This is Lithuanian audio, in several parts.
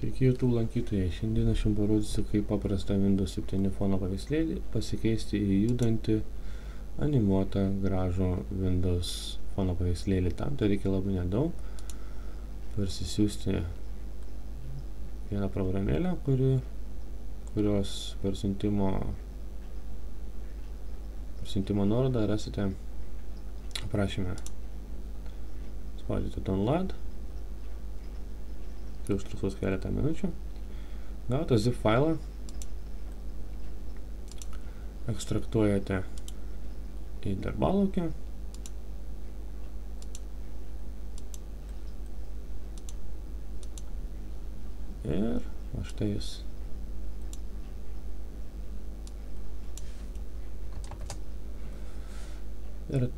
Sveiki YouTube lankytojai, šiandien aš jums parodysiu, kaip paprastą Windows 7 fono paveikslėlį pasikeisti į judantį, animuotą, gražų Windows fono paveikslėlį. Tam tai reikia labai nedaug. Parsisiųsti vieną programėlę, kurios parsiuntimo nuorodą rasite aprašyme. Spaudžiate Download. Tai užtruks keletą minučių. Gautą zip failą ekstraktuojate į darbalaukę. Ir va štai jis. Ir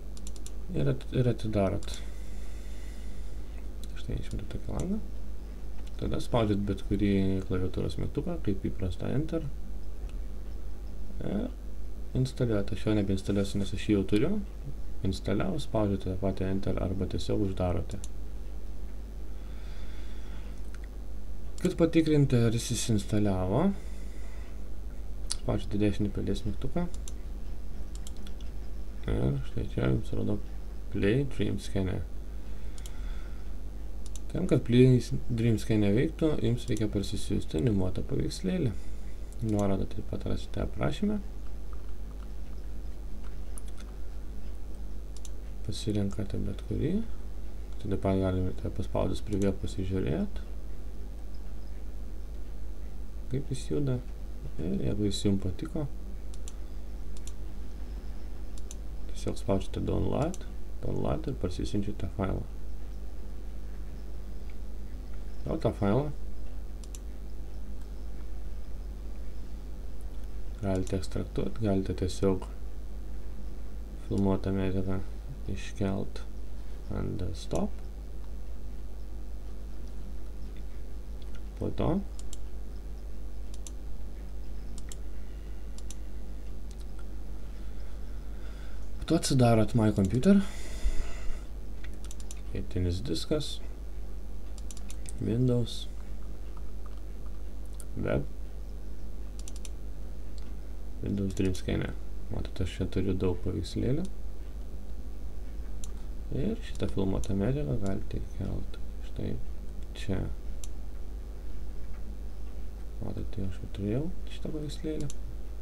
atidarot. Štai išmetu tokį langą. Tada spaudžiat bet kurį klaviatūros mygtuką, kaip įprasta Enter. Ir instaliuojate. Aš jo nebeinstaliuosiu, nes aš jį jau turiu. Instaliavus, spaudžiate tą patį Enter arba tiesiog uždarote. Kad patikrinti, ar jis įsinstaliavo, spaudžiate dešinį pelės mygtuką. Ir štai čia jums rodo Play Dream Scanner. Tam, kad Play Dream Scanner veiktų, jums reikia parsisiųsti animuotą paveikslėlį. Nuorodą taip pat rasite aprašyme. Pasirenkate bet kurį. Taip pat galite paspaudus privėl pasižiūrėti, kaip jis juda. Ir jeigu jis jums patiko, tiesiog spaudžiate Download ir parsisiunčiate failą. Gautą failą galite ekstraktuoti, galite tiesiog filmuotą medžiagą iškelt ant desktop. Po to atsidarot My Computer, vietinis diskas, Windows, Web, Windows Dream Scanner. Matote, aš čia turiu daug paveikslėlių. Ir šitą filmuotą medžiagą galite įkelti štai čia. Matote, aš jau turėjau šitą paveikslėlį.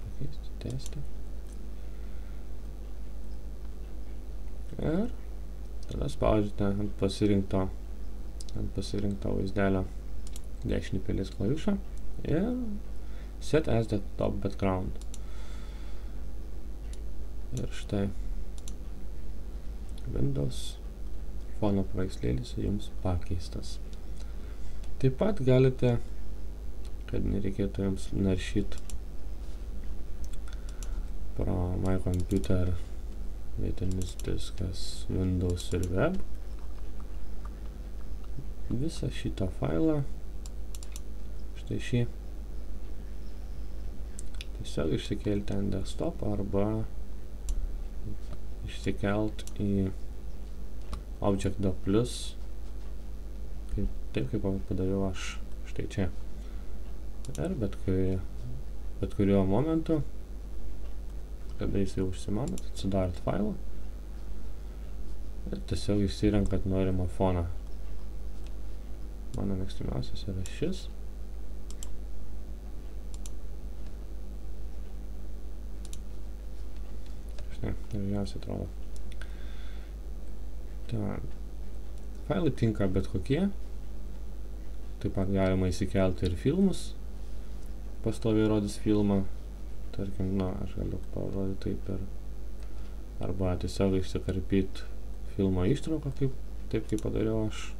Pakeisti, tęsti. Ir tada spaudžiate ant pasirinkto vaizdelio dešinį pelės klavišą ir Set as the top background. Ir štai Windows fono paveikslėlis jums pakeistas. Taip pat galite, kad nereikėtų jums naršyti pro My Computer, vietinis diskas, Windows ir Web, visą šitą failą, štai šį, tiesiog išsikelti ant desktop arba išsikelt į Object.plus, taip kaip padariau aš štai čia. Ir bet kuriuo momentu, kada jis jau užsimanot, atsidarot failą ir tiesiog išsirenkat norimą foną. Mano mėgstamiausias yra šis. Štai, gražiausiai atrodo. Failai tinka bet kokie. Taip pat galima įsikelti ir filmus. Pastoviai rodys filmą. Tarkim, aš galiu parodyti taip arba tiesiog išsikarpyti filmo ištrauką, taip kaip padariau aš.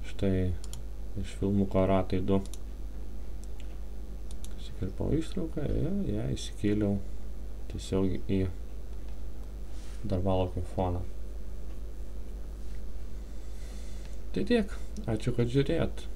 Štai iš filmuko Ratai 2 įsikirpau ištrauką ir ją įsikėliau tiesiog į darbalaukio foną. Tai tiek. Ačiū, kad žiūrėjot.